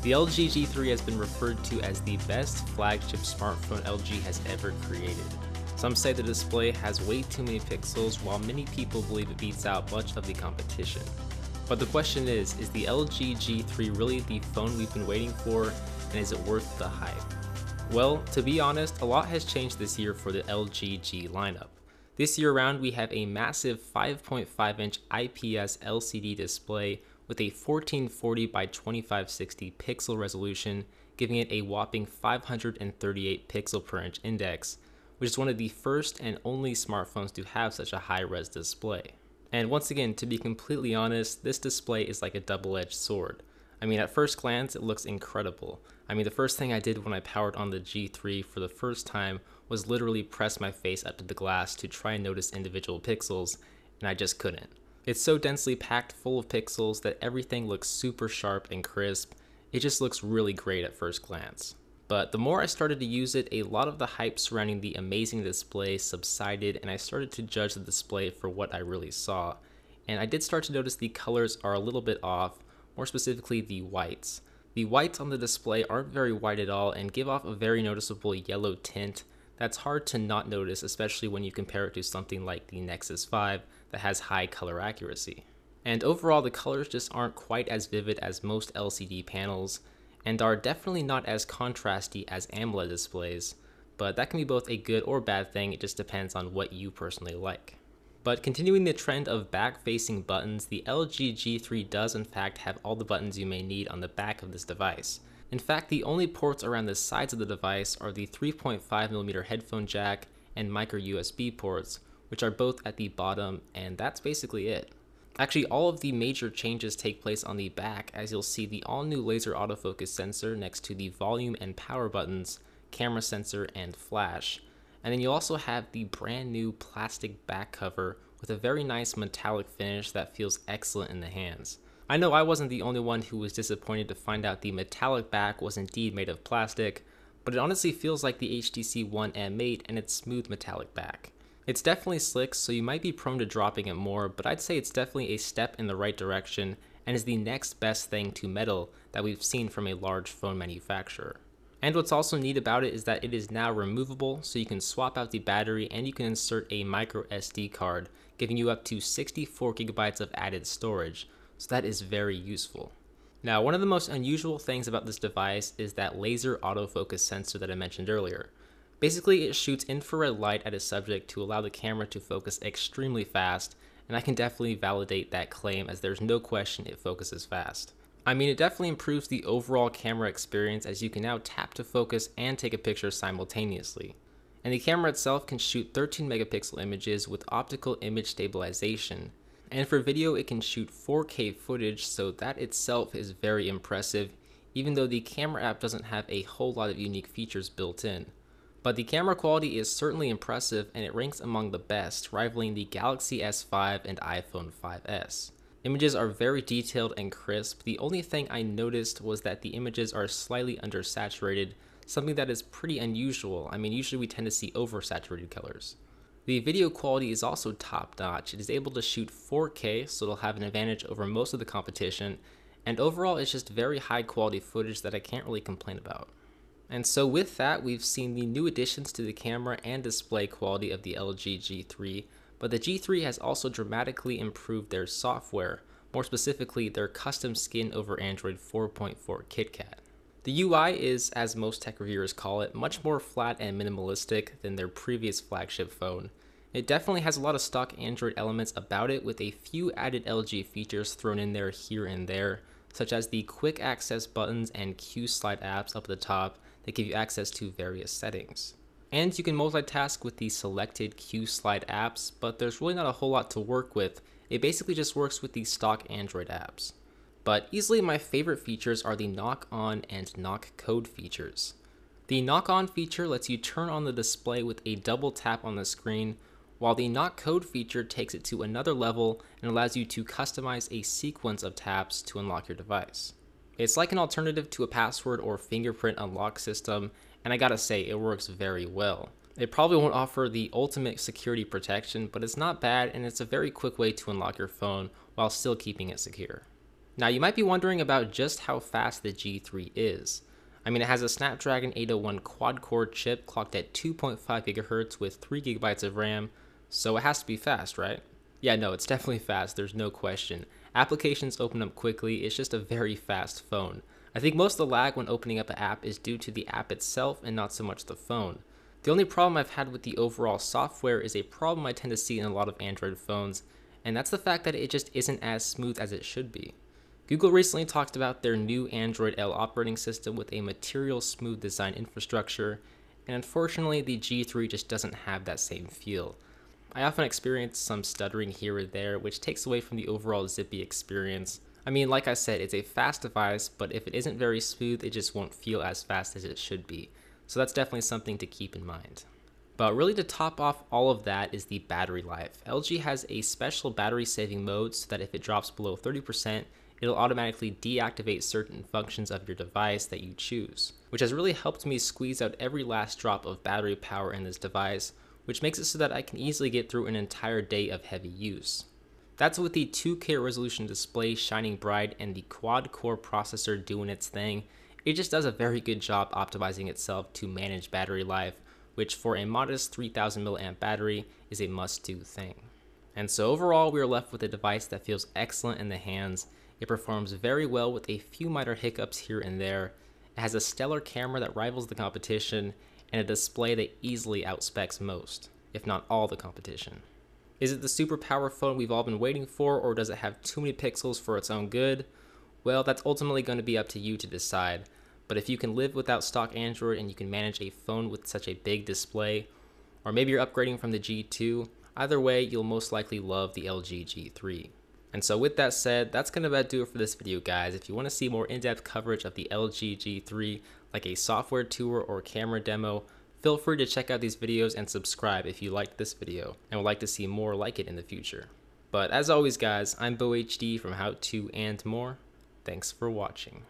The LG G3 has been referred to as the best flagship smartphone LG has ever created. Some say the display has way too many pixels, while many people believe it beats out much of the competition. But the question is the LG G3 really the phone we've been waiting for, and is it worth the hype? Well, to be honest, a lot has changed this year for the LG G lineup. This year around, we have a massive 5.5-inch IPS LCD display with a 1440 by 2560 pixel resolution, giving it a whopping 538 pixel per inch index, which is one of the first and only smartphones to have such a high-res display. And once again, to be completely honest, this display is like a double-edged sword. I mean, at first glance, it looks incredible. I mean, the first thing I did when I powered on the G3 for the first time was literally press my face up to the glass to try and notice individual pixels, and I just couldn't. It's so densely packed full of pixels that everything looks super sharp and crisp. It just looks really great at first glance. But the more I started to use it, a lot of the hype surrounding the amazing display subsided, and I started to judge the display for what I really saw. And I did start to notice the colors are a little bit off, more specifically the whites. The whites on the display aren't very white at all and give off a very noticeable yellow tint that's hard to not notice, especially when you compare it to something like the Nexus 5 that has high color accuracy. And overall, the colors just aren't quite as vivid as most LCD panels, and are definitely not as contrasty as AMOLED displays, but that can be both a good or bad thing. It just depends on what you personally like. But continuing the trend of back-facing buttons, the LG G3 does in fact have all the buttons you may need on the back of this device. In fact, the only ports around the sides of the device are the 3.5mm headphone jack and micro USB ports, which are both at the bottom, and that's basically it. Actually, all of the major changes take place on the back, as you'll see the all-new laser autofocus sensor next to the volume and power buttons, camera sensor, and flash. And then you also have the brand new plastic back cover with a very nice metallic finish that feels excellent in the hands. I know I wasn't the only one who was disappointed to find out the metallic back was indeed made of plastic, but it honestly feels like the HTC One M8 and its smooth metallic back. It's definitely slick, so you might be prone to dropping it more, but I'd say it's definitely a step in the right direction and is the next best thing to metal that we've seen from a large phone manufacturer. And what's also neat about it is that it is now removable, so you can swap out the battery and you can insert a micro SD card, giving you up to 64 gigabytes of added storage, so that is very useful. Now, one of the most unusual things about this device is that laser autofocus sensor that I mentioned earlier. Basically, it shoots infrared light at a subject to allow the camera to focus extremely fast, and I can definitely validate that claim as there's no question it focuses fast. I mean, it definitely improves the overall camera experience as you can now tap to focus and take a picture simultaneously. And the camera itself can shoot 13 megapixel images with optical image stabilization. And for video, it can shoot 4K footage, so that itself is very impressive, even though the camera app doesn't have a whole lot of unique features built in. But the camera quality is certainly impressive, and it ranks among the best, rivaling the Galaxy S5 and iPhone 5S. Images are very detailed and crisp. The only thing I noticed was that the images are slightly undersaturated, something that is pretty unusual. I mean, usually we tend to see oversaturated colors. The video quality is also top-notch. It is able to shoot 4K, so it'll have an advantage over most of the competition, and overall it's just very high-quality footage that I can't really complain about. And so with that, we've seen the new additions to the camera and display quality of the LG G3, but the G3 has also dramatically improved their software, more specifically their custom skin over Android 4.4 KitKat. The UI is, as most tech reviewers call it, much more flat and minimalistic than their previous flagship phone. It definitely has a lot of stock Android elements about it, with a few added LG features thrown in there here and there, such as the quick access buttons and Q-Slide apps up at the top that give you access to various settings. And you can multitask with the selected Q-Slide apps, but there's really not a whole lot to work with. It basically just works with the stock Android apps. But easily my favorite features are the knock on and knock code features. The knock on feature lets you turn on the display with a double tap on the screen, while the knock code feature takes it to another level and allows you to customize a sequence of taps to unlock your device. It's like an alternative to a password or fingerprint unlock system, and I gotta say, it works very well. It probably won't offer the ultimate security protection, but it's not bad, and it's a very quick way to unlock your phone while still keeping it secure. Now you might be wondering about just how fast the G3 is. I mean, it has a Snapdragon 801 quad-core chip clocked at 2.5 GHz with 3 GB of RAM, so it has to be fast, right? Yeah, no, it's definitely fast, there's no question. Applications open up quickly, it's just a very fast phone. I think most of the lag when opening up an app is due to the app itself and not so much the phone. The only problem I've had with the overall software is a problem I tend to see in a lot of Android phones, and that's the fact that it just isn't as smooth as it should be. Google recently talked about their new Android L operating system with a material smooth design infrastructure, and unfortunately the G3 just doesn't have that same feel. I often experience some stuttering here or there, which takes away from the overall zippy experience. I mean, like I said, it's a fast device, but if it isn't very smooth, it just won't feel as fast as it should be. So that's definitely something to keep in mind. But really to top off all of that is the battery life. LG has a special battery saving mode so that if it drops below 30%, it'll automatically deactivate certain functions of your device that you choose, which has really helped me squeeze out every last drop of battery power in this device, which makes it so that I can easily get through an entire day of heavy use. That's with the 2K resolution display shining bright and the quad-core processor doing its thing. It just does a very good job optimizing itself to manage battery life, which for a modest 3000 mAh battery is a must-do thing. And so overall, we are left with a device that feels excellent in the hands. It performs very well with a few minor hiccups here and there. It has a stellar camera that rivals the competition, and a display that easily outspecs most, if not all, the competition. Is it the superpower phone we've all been waiting for, or does it have too many pixels for its own good? Well, that's ultimately going to be up to you to decide, but if you can live without stock Android and you can manage a phone with such a big display, or maybe you're upgrading from the G2, either way, you'll most likely love the LG G3. And so with that said, that's going to about do it for this video, guys. If you want to see more in-depth coverage of the LG G3, like a software tour or camera demo, feel free to check out these videos and subscribe if you liked this video and would like to see more like it in the future. But as always, guys, I'm BoHD from How To and More. Thanks for watching.